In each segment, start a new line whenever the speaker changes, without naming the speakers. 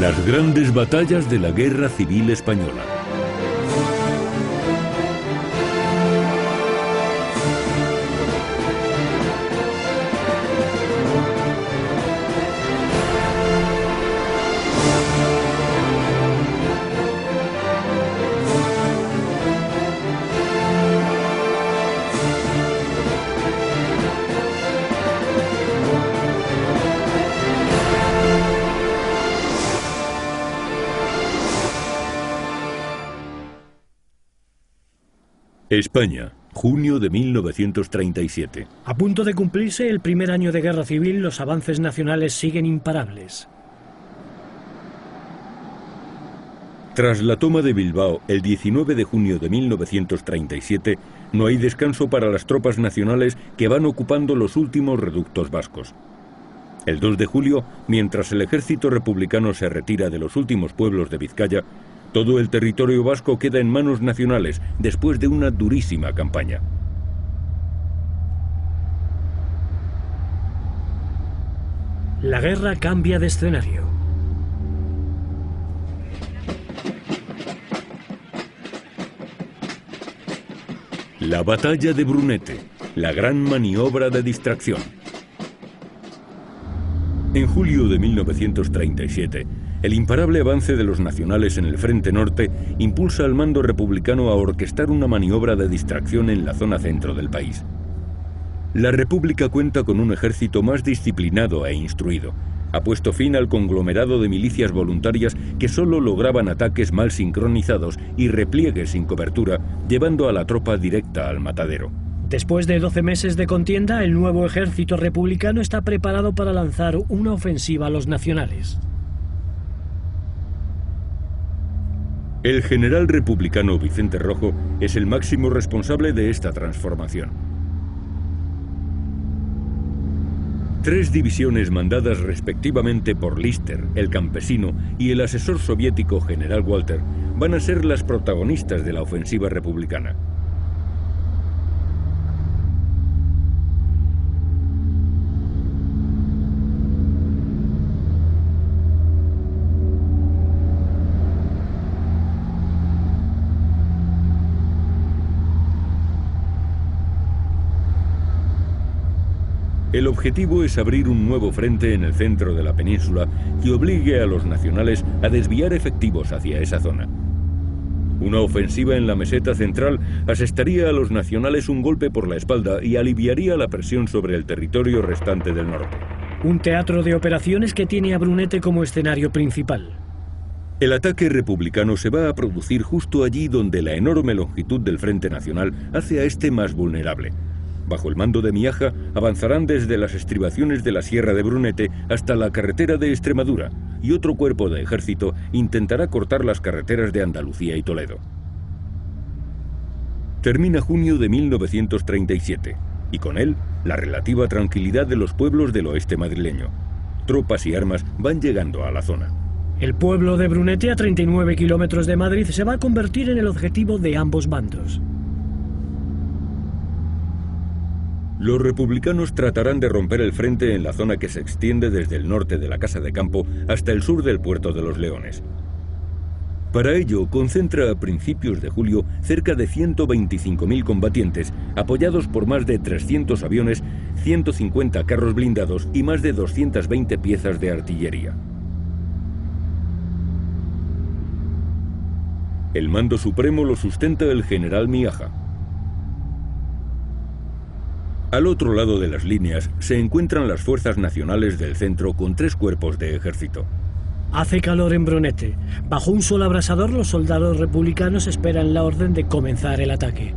Las grandes batallas de la Guerra Civil Española. España, junio de 1937.
A punto de cumplirse el primer año de guerra civil, los avances nacionales siguen imparables.
Tras la toma de Bilbao el 19 de junio de 1937, no hay descanso para las tropas nacionales que van ocupando los últimos reductos vascos. El 2 de julio, mientras el ejército republicano se retira de los últimos pueblos de Vizcaya, todo el territorio vasco queda en manos nacionales después de una durísima campaña.
La guerra cambia de escenario.
La batalla de Brunete, la gran maniobra de distracción. En julio de 1937, el imparable avance de los nacionales en el frente norte impulsa al mando republicano a orquestar una maniobra de distracción en la zona centro del país. La República cuenta con un ejército más disciplinado e instruido. Ha puesto fin al conglomerado de milicias voluntarias que solo lograban ataques mal sincronizados y repliegues sin cobertura, llevando a la tropa directa al matadero.
Después de 12 meses de contienda, el nuevo ejército republicano está preparado para lanzar una ofensiva a los nacionales.
El general republicano Vicente Rojo es el máximo responsable de esta transformación. 3 divisiones mandadas respectivamente por Lister, el campesino, y el asesor soviético general Walter van a ser las protagonistas de la ofensiva republicana. El objetivo es abrir un nuevo frente en el centro de la península que obligue a los nacionales a desviar efectivos hacia esa zona. Una ofensiva en la meseta central asestaría a los nacionales un golpe por la espalda y aliviaría la presión sobre el territorio restante del norte.
Un teatro de operaciones que tiene a Brunete como escenario principal.
El ataque republicano se va a producir justo allí donde la enorme longitud del Frente Nacional hace a este más vulnerable. Bajo el mando de Miaja, avanzarán desde las estribaciones de la Sierra de Brunete hasta la carretera de Extremadura, y otro cuerpo de ejército intentará cortar las carreteras de Andalucía y Toledo. Termina junio de 1937, y con él la relativa tranquilidad de los pueblos del oeste madrileño. Tropas y armas van llegando a la zona.
El pueblo de Brunete, a 39 kilómetros de Madrid, se va a convertir en el objetivo de ambos bandos.
Los republicanos tratarán de romper el frente en la zona que se extiende desde el norte de la Casa de Campo hasta el sur del Puerto de los Leones. Para ello, concentra a principios de julio cerca de 125.000 combatientes, apoyados por más de 300 aviones, 150 carros blindados y más de 220 piezas de artillería. El mando supremo lo sustenta el general Miaja. Al otro lado de las líneas se encuentran las fuerzas nacionales del centro con 3 cuerpos de ejército.
Hace calor en Brunete. Bajo un sol abrasador, los soldados republicanos esperan la orden de comenzar el ataque.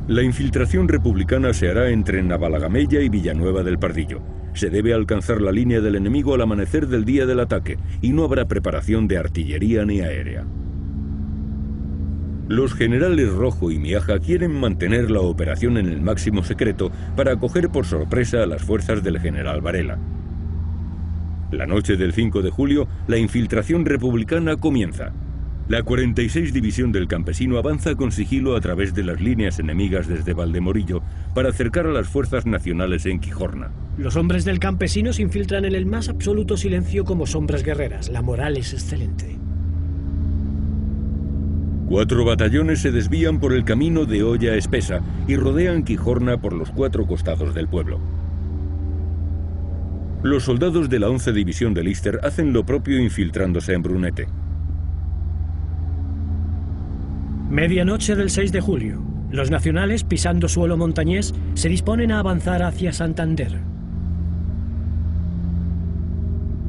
La infiltración republicana se hará entre Navalagamella y Villanueva del Pardillo. Se debe alcanzar la línea del enemigo al amanecer del día del ataque y no habrá preparación de artillería ni aérea. Los generales Rojo y Miaja quieren mantener la operación en el máximo secreto para acoger por sorpresa a las fuerzas del general Varela. La noche del 5 de julio, la infiltración republicana comienza. La 46 División del Campesino avanza con sigilo a través de las líneas enemigas desde Valdemorillo para acercar a las fuerzas nacionales en Quijorna.
Los hombres del campesino se infiltran en el más absoluto silencio como sombras guerreras. La moral es excelente.
4 batallones se desvían por el camino de Olla Espesa y rodean Quijorna por los 4 costados del pueblo. Los soldados de la 11 División de Lister hacen lo propio infiltrándose en Brunete.
Medianoche del 6 de julio. Los nacionales, pisando suelo montañés, se disponen a avanzar hacia Santander.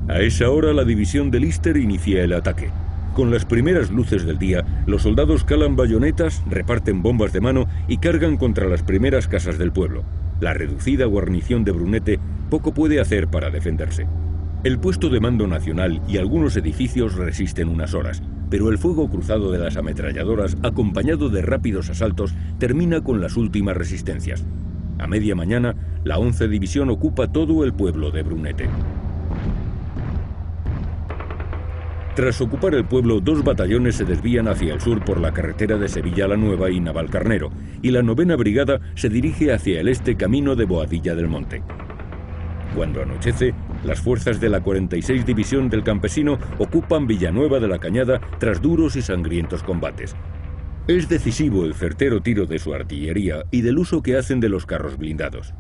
A esa hora la división de Lister inicia el ataque. Con las primeras luces del día, los soldados calan bayonetas, reparten bombas de mano y cargan contra las primeras casas del pueblo. La reducida guarnición de Brunete poco puede hacer para defenderse. El puesto de mando nacional y algunos edificios resisten unas horas, pero el fuego cruzado de las ametralladoras, acompañado de rápidos asaltos, termina con las últimas resistencias. A media mañana, la 11 División ocupa todo el pueblo de Brunete. Tras ocupar el pueblo, 2 batallones se desvían hacia el sur por la carretera de Sevilla la Nueva y Navalcarnero, y la 9ª Brigada se dirige hacia el este camino de Boadilla del Monte. Cuando anochece, las fuerzas de la 46 División del Campesino ocupan Villanueva de la Cañada tras duros y sangrientos combates. Es decisivo el certero tiro de su artillería y del uso que hacen de los carros blindados.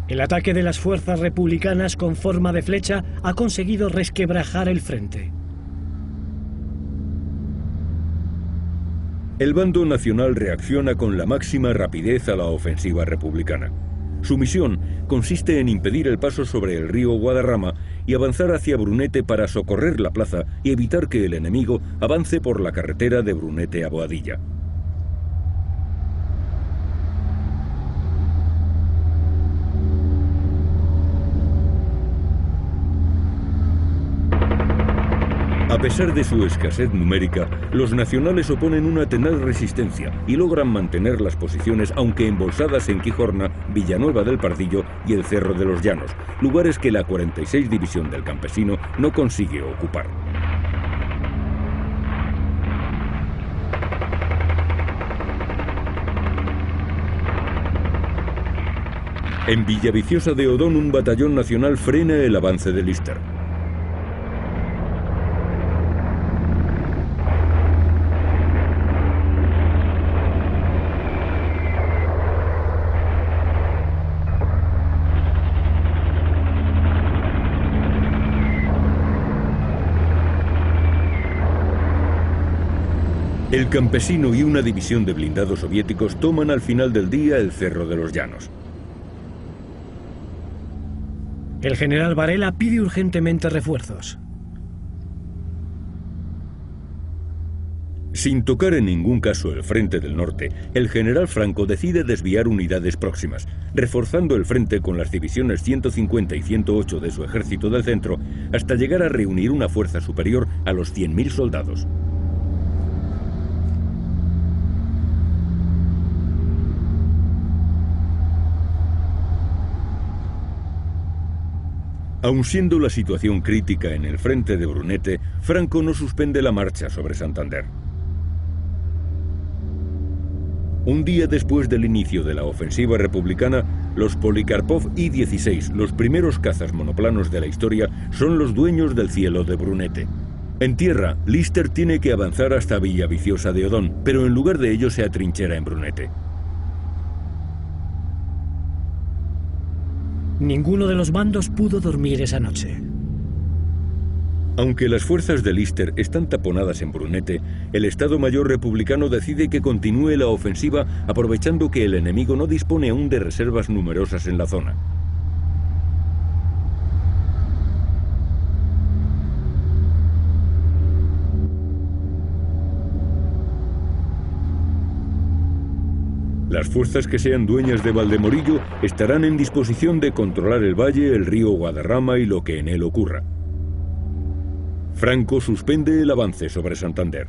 El ataque de las fuerzas republicanas con forma de flecha ha conseguido resquebrajar el frente.
El bando nacional reacciona con la máxima rapidez a la ofensiva republicana. Su misión consiste en impedir el paso sobre el río Guadarrama y avanzar hacia Brunete para socorrer la plaza y evitar que el enemigo avance por la carretera de Brunete a Boadilla. A pesar de su escasez numérica, los nacionales oponen una tenaz resistencia y logran mantener las posiciones aunque embolsadas en Quijorna, Villanueva del Pardillo y el Cerro de los Llanos, lugares que la 46 División del Campesino no consigue ocupar. En Villaviciosa de Odón, un batallón nacional frena el avance de Lister. El Campesino y una división de blindados soviéticos toman al final del día el Cerro de los Llanos.
El general Varela pide urgentemente refuerzos.
Sin tocar en ningún caso el frente del norte, el general Franco decide desviar unidades próximas, reforzando el frente con las divisiones 150 y 108 de su ejército del centro, hasta llegar a reunir una fuerza superior a los 100.000 soldados. Aun siendo la situación crítica en el frente de Brunete, Franco no suspende la marcha sobre Santander. Un día después del inicio de la ofensiva republicana, los Polikarpov I-16, los primeros cazas monoplanos de la historia, son los dueños del cielo de Brunete. En tierra, Lister tiene que avanzar hasta Villaviciosa de Odón, pero en lugar de ello se atrinchera en Brunete.
Ninguno de los bandos pudo dormir esa noche.
Aunque las fuerzas de Lister están taponadas en Brunete, el Estado Mayor republicano decide que continúe la ofensiva aprovechando que el enemigo no dispone aún de reservas numerosas en la zona. Las fuerzas que sean dueñas de Valdemorillo estarán en disposición de controlar el valle, el río Guadarrama y lo que en él ocurra. Franco suspende el avance sobre Santander.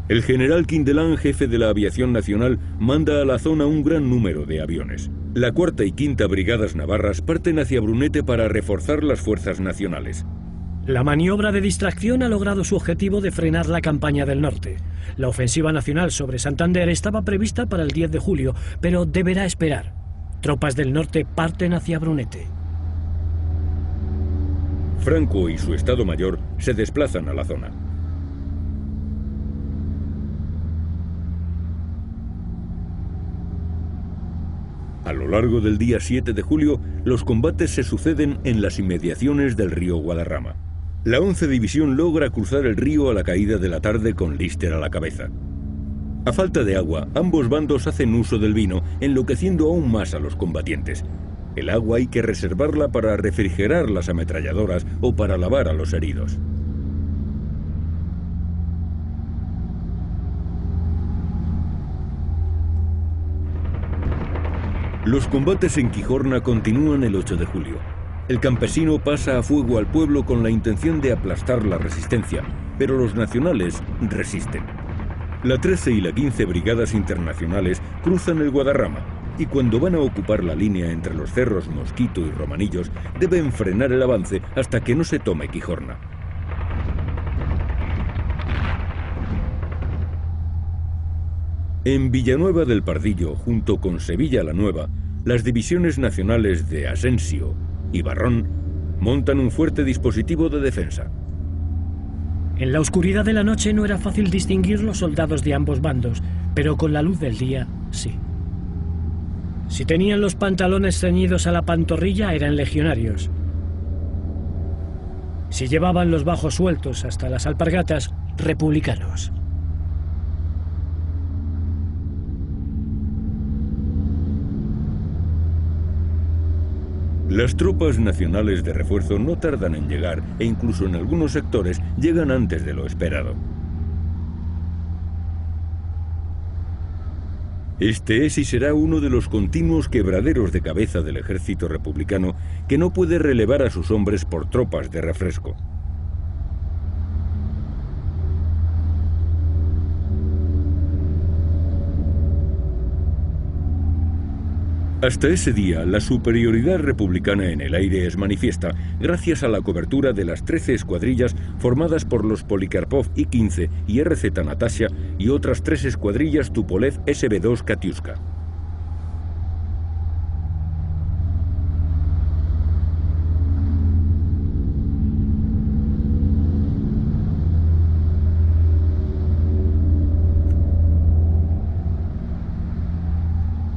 El general Quindelán, jefe de la aviación nacional, manda a la zona un gran número de aviones. La 4ª y 5ª Brigadas Navarras parten hacia Brunete para reforzar las fuerzas nacionales.
La maniobra de distracción ha logrado su objetivo de frenar la campaña del norte. La ofensiva nacional sobre Santander estaba prevista para el 10 de julio, pero deberá esperar. Tropas del norte parten hacia Brunete.
Franco y su Estado Mayor se desplazan a la zona. A lo largo del día 7 de julio, los combates se suceden en las inmediaciones del río Guadarrama. La 11 División logra cruzar el río a la caída de la tarde con Lister a la cabeza. A falta de agua, ambos bandos hacen uso del vino, enloqueciendo aún más a los combatientes. El agua hay que reservarla para refrigerar las ametralladoras o para lavar a los heridos. Los combates en Quijorna continúan el 8 de julio. El campesino pasa a fuego al pueblo con la intención de aplastar la resistencia, pero los nacionales resisten. La 13 y la 15 Brigadas Internacionales cruzan el Guadarrama y cuando van a ocupar la línea entre los cerros Mosquito y Romanillos deben frenar el avance hasta que no se tome Quijorna. En Villanueva del Pardillo, junto con Sevilla la Nueva, las divisiones nacionales de Asensio y Barrón montan un fuerte dispositivo de defensa.
En la oscuridad de la noche no era fácil distinguir los soldados de ambos bandos, pero con la luz del día, sí. Si tenían los pantalones ceñidos a la pantorrilla, eran legionarios. Si llevaban los bajos sueltos hasta las alpargatas, republicanos.
Las tropas nacionales de refuerzo no tardan en llegar e incluso en algunos sectores llegan antes de lo esperado. Este es y será uno de los continuos quebraderos de cabeza del ejército republicano que no puede relevar a sus hombres por tropas de refresco. Hasta ese día, la superioridad republicana en el aire es manifiesta, gracias a la cobertura de las 13 escuadrillas formadas por los Polikarpov I-15 y RZ Natasha y otras 3 escuadrillas Tupolev SB-2 Katiuska.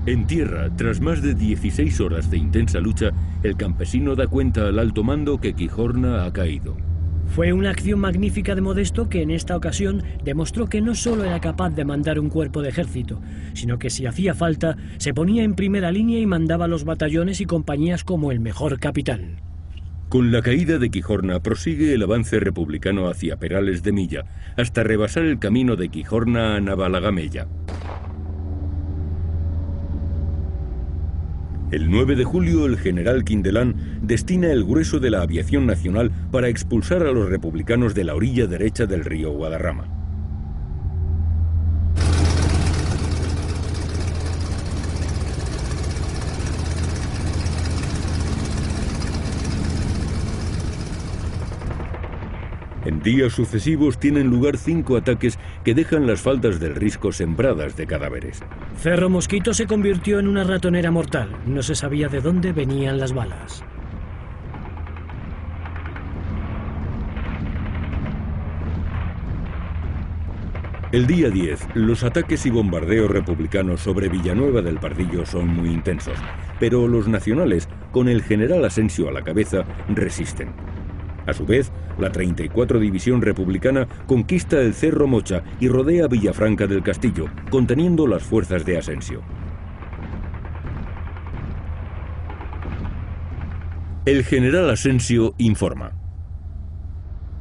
En tierra, tras más de 16 horas de intensa lucha, el campesino da cuenta al alto mando que Quijorna ha caído.
Fue una acción magnífica de Modesto que en esta ocasión demostró que no solo era capaz de mandar un cuerpo de ejército, sino que si hacía falta, se ponía en primera línea y mandaba los batallones y compañías como el mejor capitán.
Con la caída de Quijorna prosigue el avance republicano hacia Perales de Milla, hasta rebasar el camino de Quijorna a Navalagamella. El 9 de julio, el general Quindelán destina el grueso de la aviación nacional para expulsar a los republicanos de la orilla derecha del río Guadarrama. En días sucesivos tienen lugar 5 ataques que dejan las faldas del Risco sembradas de cadáveres.
Cerro Mosquito se convirtió en una ratonera mortal. No se sabía de dónde venían las balas.
El día 10, los ataques y bombardeos republicanos sobre Villanueva del Pardillo son muy intensos, pero los nacionales, con el general Asensio a la cabeza, resisten. A su vez, la 34 División Republicana conquista el Cerro Mocha y rodea Villafranca del Castillo, conteniendo las fuerzas de Asensio. El general Asensio informa.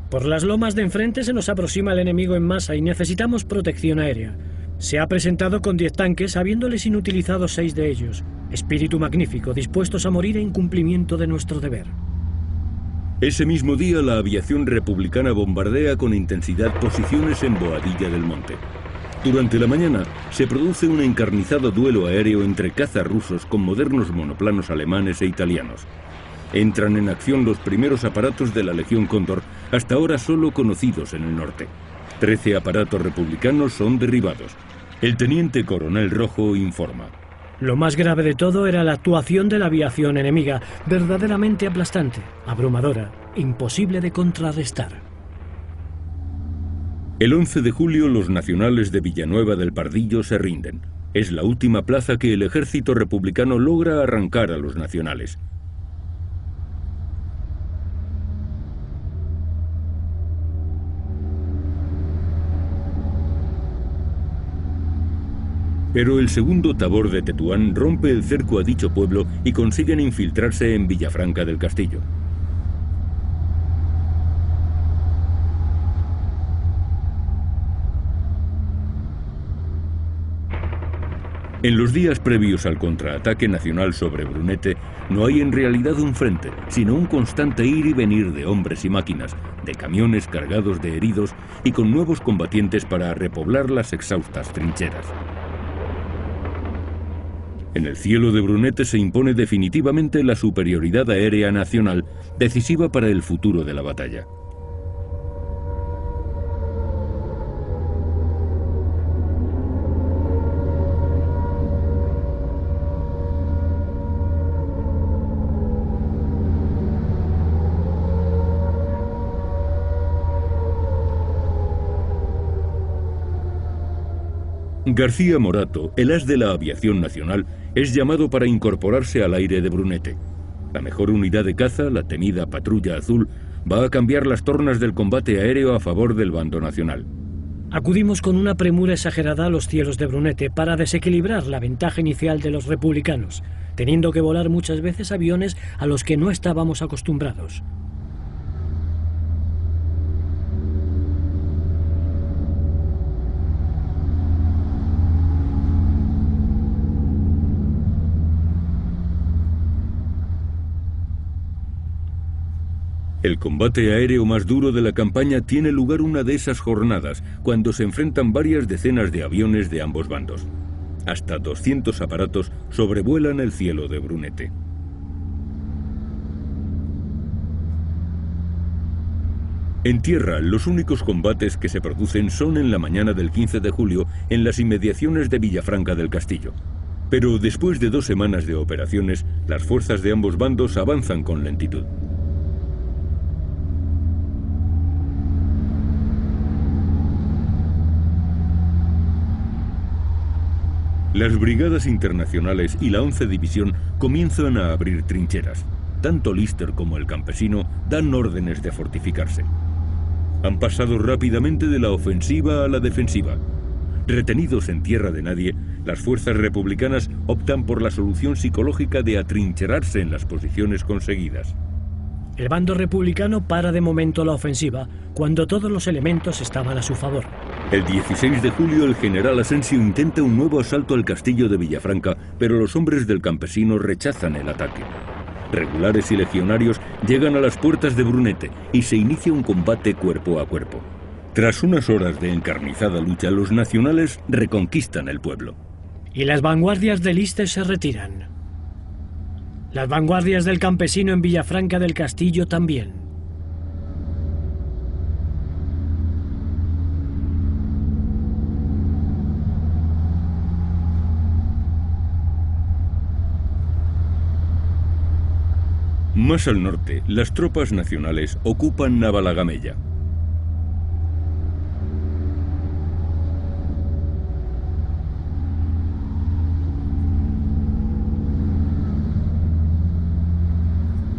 Por las lomas de enfrente se nos aproxima el enemigo en masa y necesitamos protección aérea. Se ha presentado con 10 tanques, habiéndoles inutilizado 6 de ellos. Espíritu magnífico, dispuestos a morir en cumplimiento de nuestro deber.
Ese mismo día, la aviación republicana bombardea con intensidad posiciones en Boadilla del Monte. Durante la mañana, se produce un encarnizado duelo aéreo entre cazas rusos con modernos monoplanos alemanes e italianos. Entran en acción los primeros aparatos de la Legión Cóndor, hasta ahora solo conocidos en el norte. 13 aparatos republicanos son derribados. El teniente coronel Rojo informa.
Lo más grave de todo era la actuación de la aviación enemiga, verdaderamente aplastante, abrumadora, imposible de contrarrestar.
El 11 de julio los nacionales de Villanueva del Pardillo se rinden. Es la última plaza que el ejército republicano logra arrancar a los nacionales. Pero el segundo tabor de Tetuán rompe el cerco a dicho pueblo y consiguen infiltrarse en Villafranca del Castillo. En los días previos al contraataque nacional sobre Brunete, no hay en realidad un frente, sino un constante ir y venir de hombres y máquinas, de camiones cargados de heridos y con nuevos combatientes para repoblar las exhaustas trincheras. En el cielo de Brunete se impone definitivamente la superioridad aérea nacional, decisiva para el futuro de la batalla. García Morato, el as de la aviación nacional, es llamado para incorporarse al aire de Brunete. La mejor unidad de caza, la temida Patrulla Azul, va a cambiar las tornas del combate aéreo a favor del bando nacional.
Acudimos con una premura exagerada a los cielos de Brunete para desequilibrar la ventaja inicial de los republicanos, teniendo que volar muchas veces aviones a los que no estábamos acostumbrados.
El combate aéreo más duro de la campaña tiene lugar una de esas jornadas, cuando se enfrentan varias decenas de aviones de ambos bandos. Hasta 200 aparatos sobrevuelan el cielo de Brunete. En tierra, los únicos combates que se producen son en la mañana del 15 de julio en las inmediaciones de Villafranca del Castillo. Pero después de 2 semanas de operaciones, las fuerzas de ambos bandos avanzan con lentitud. Las brigadas internacionales y la 11 División comienzan a abrir trincheras. Tanto Lister como el campesino dan órdenes de fortificarse. Han pasado rápidamente de la ofensiva a la defensiva. Retenidos en tierra de nadie, las fuerzas republicanas optan por la solución psicológica de atrincherarse en las posiciones conseguidas.
El bando republicano para de momento la ofensiva, cuando todos los elementos estaban a su favor.
El 16 de julio el general Asensio intenta un nuevo asalto al castillo de Villafranca, pero los hombres del campesino rechazan el ataque. Regulares y legionarios llegan a las puertas de Brunete y se inicia un combate cuerpo a cuerpo. Tras unas horas de encarnizada lucha, los nacionales reconquistan el pueblo.
Y las vanguardias de Lister se retiran. Las vanguardias del campesino en Villafranca del Castillo también.
Más al norte, las tropas nacionales ocupan Navalagamella.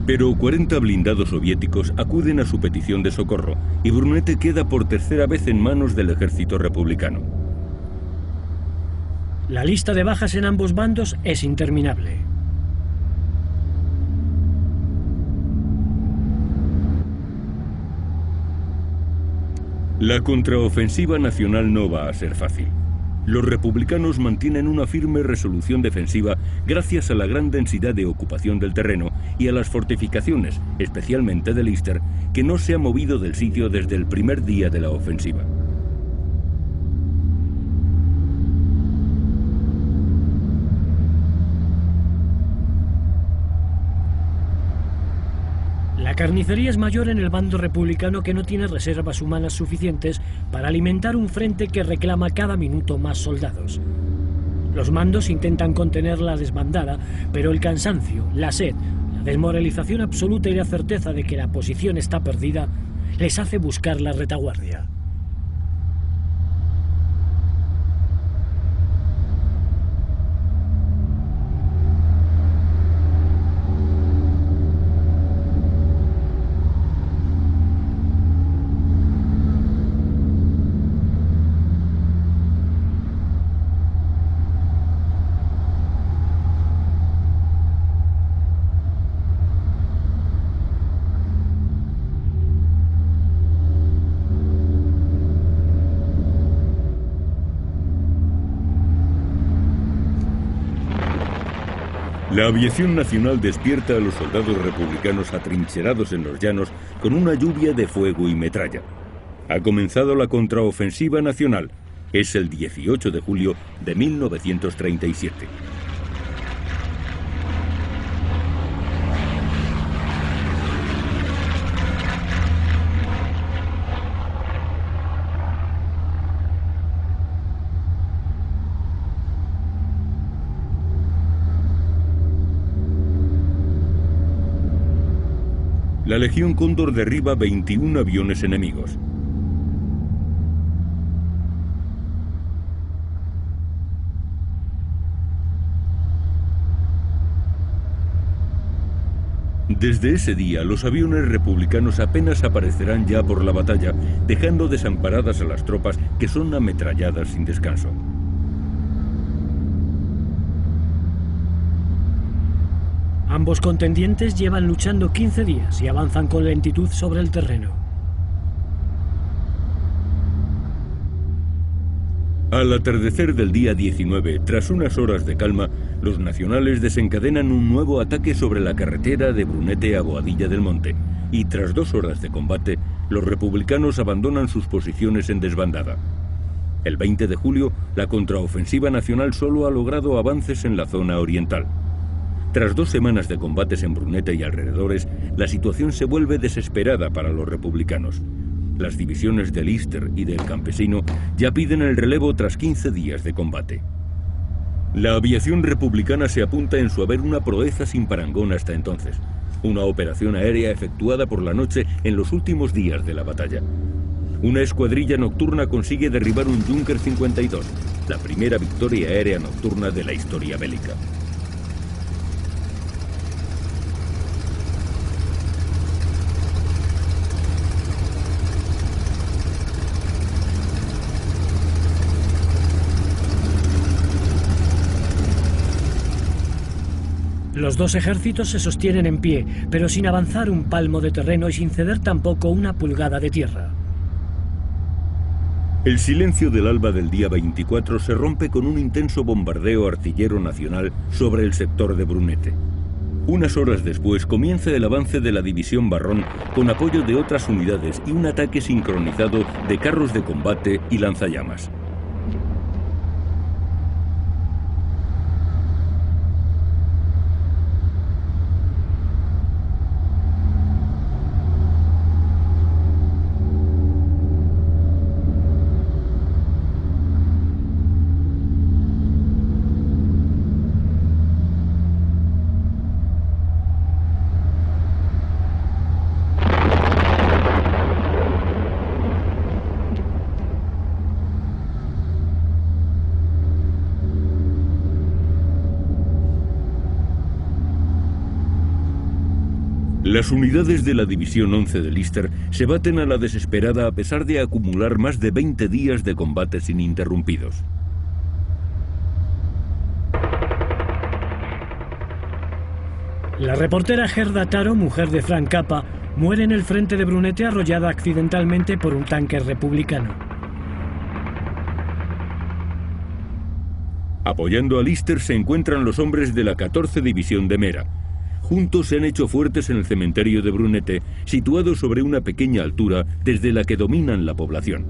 Pero 40 blindados soviéticos acuden a su petición de socorro y Brunete queda por tercera vez en manos del ejército republicano.
La lista de bajas en ambos bandos es interminable.
La contraofensiva nacional no va a ser fácil. Los republicanos mantienen una firme resolución defensiva gracias a la gran densidad de ocupación del terreno y a las fortificaciones, especialmente de Lister, que no se ha movido del sitio desde el primer día de la ofensiva.
La carnicería es mayor en el bando republicano, que no tiene reservas humanas suficientes para alimentar un frente que reclama cada minuto más soldados. Los mandos intentan contener la desbandada, pero el cansancio, la sed, la desmoralización absoluta y la certeza de que la posición está perdida les hace buscar la retaguardia.
La aviación nacional despierta a los soldados republicanos atrincherados en los llanos con una lluvia de fuego y metralla. Ha comenzado la contraofensiva nacional. Es el 18 de julio de 1937. La Legión Cóndor derriba 21 aviones enemigos. Desde ese día, los aviones republicanos apenas aparecerán ya por la batalla, dejando desamparadas a las tropas que son ametralladas sin descanso.
Ambos contendientes llevan luchando 15 días y avanzan con lentitud sobre el terreno.
Al atardecer del día 19, tras unas horas de calma, los nacionales desencadenan un nuevo ataque sobre la carretera de Brunete a Boadilla del Monte, y tras 2 horas de combate, los republicanos abandonan sus posiciones en desbandada. El 20 de julio, la contraofensiva nacional solo ha logrado avances en la zona oriental. Tras 2 semanas de combates en Brunete y alrededores, la situación se vuelve desesperada para los republicanos. Las divisiones del Lister y del Campesino ya piden el relevo tras 15 días de combate. La aviación republicana se apunta en su haber una proeza sin parangón hasta entonces. Una operación aérea efectuada por la noche en los últimos días de la batalla. Una escuadrilla nocturna consigue derribar un Junker 52, la primera victoria aérea nocturna de la historia bélica.
Los dos ejércitos se sostienen en pie, pero sin avanzar un palmo de terreno y sin ceder tampoco una pulgada de tierra.
El silencio del alba del día 24 se rompe con un intenso bombardeo artillero nacional sobre el sector de Brunete. Unas horas después comienza el avance de la división Barrón con apoyo de otras unidades y un ataque sincronizado de carros de combate y lanzallamas. Las unidades de la División 11 de Lister se baten a la desesperada a pesar de acumular más de 20 días de combates ininterrumpidos.
La reportera Gerda Taro, mujer de Frank Cappa, muere en el frente de Brunete arrollada accidentalmente por un tanque republicano.
Apoyando a Lister se encuentran los hombres de la 14 División de Mera. Juntos se han hecho fuertes en el cementerio de Brunete, situado sobre una pequeña altura desde la que dominan la población.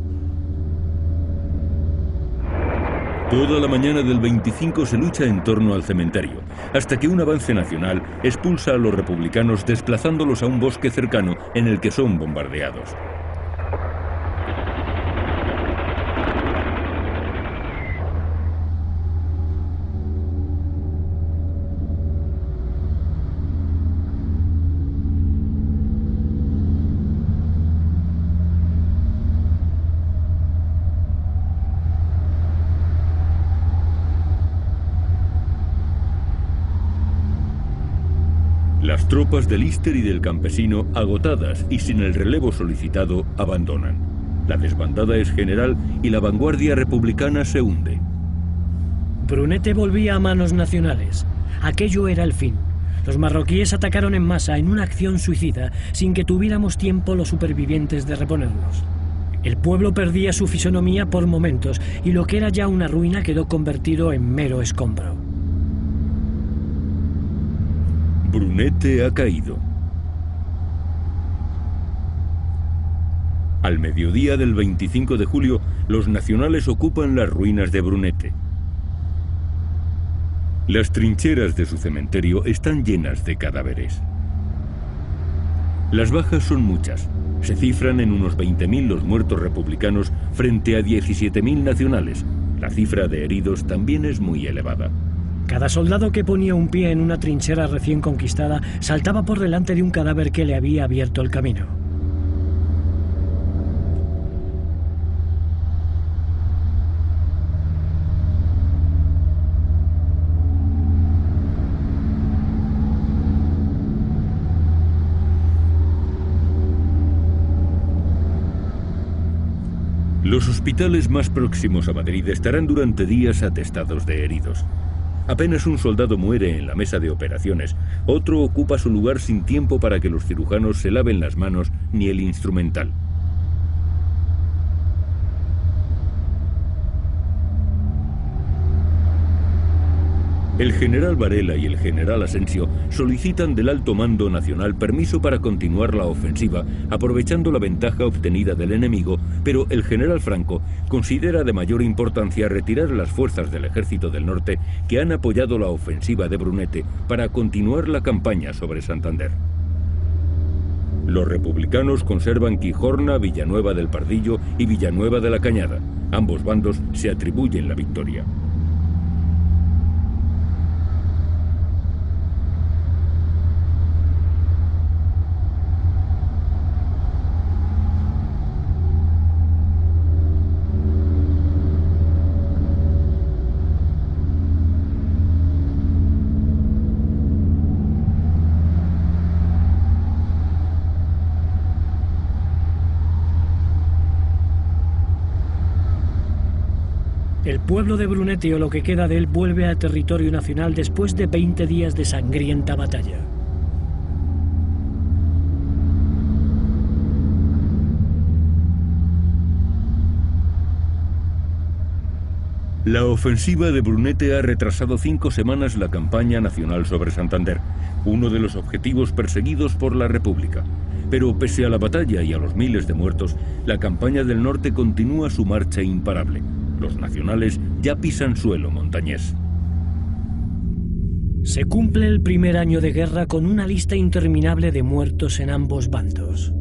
Toda la mañana del 25 se lucha en torno al cementerio, hasta que un avance nacional expulsa a los republicanos desplazándolos a un bosque cercano en el que son bombardeados. Las tropas de Lister y del campesino, agotadas y sin el relevo solicitado, abandonan. La desbandada es general y la vanguardia republicana se hunde.
Brunete volvía a manos nacionales. Aquello era el fin. Los marroquíes atacaron en masa en una acción suicida, sin que tuviéramos tiempo los supervivientes de reponernos. El pueblo perdía su fisonomía por momentos y lo que era ya una ruina quedó convertido en mero escombro.
Brunete ha caído. Al mediodía del 25 de julio, los nacionales ocupan las ruinas de Brunete. Las trincheras de su cementerio están llenas de cadáveres. Las bajas son muchas. Se cifran en unos 20.000 los muertos republicanos frente a 17.000 nacionales. La cifra de heridos también es muy elevada.
Cada soldado que ponía un pie en una trinchera recién conquistada saltaba por delante de un cadáver que le había abierto el camino.
Los hospitales más próximos a Madrid estarán durante días atestados de heridos. Apenas un soldado muere en la mesa de operaciones, otro ocupa su lugar sin tiempo para que los cirujanos se laven las manos ni el instrumental. El general Varela y el general Asensio solicitan del alto mando nacional permiso para continuar la ofensiva, aprovechando la ventaja obtenida del enemigo, pero el general Franco considera de mayor importancia retirar las fuerzas del Ejército del Norte que han apoyado la ofensiva de Brunete para continuar la campaña sobre Santander. Los republicanos conservan Quijorna, Villanueva del Pardillo y Villanueva de la Cañada. Ambos bandos se atribuyen la victoria.
El pueblo de Brunete o lo que queda de él vuelve a territorio nacional después de 20 días de sangrienta batalla.
La ofensiva de Brunete ha retrasado 5 semanas la campaña nacional sobre Santander, uno de los objetivos perseguidos por la República. Pero pese a la batalla y a los miles de muertos, la campaña del norte continúa su marcha imparable. Los nacionales ya pisan suelo montañés.
Se cumple el primer año de guerra con una lista interminable de muertos en ambos bandos.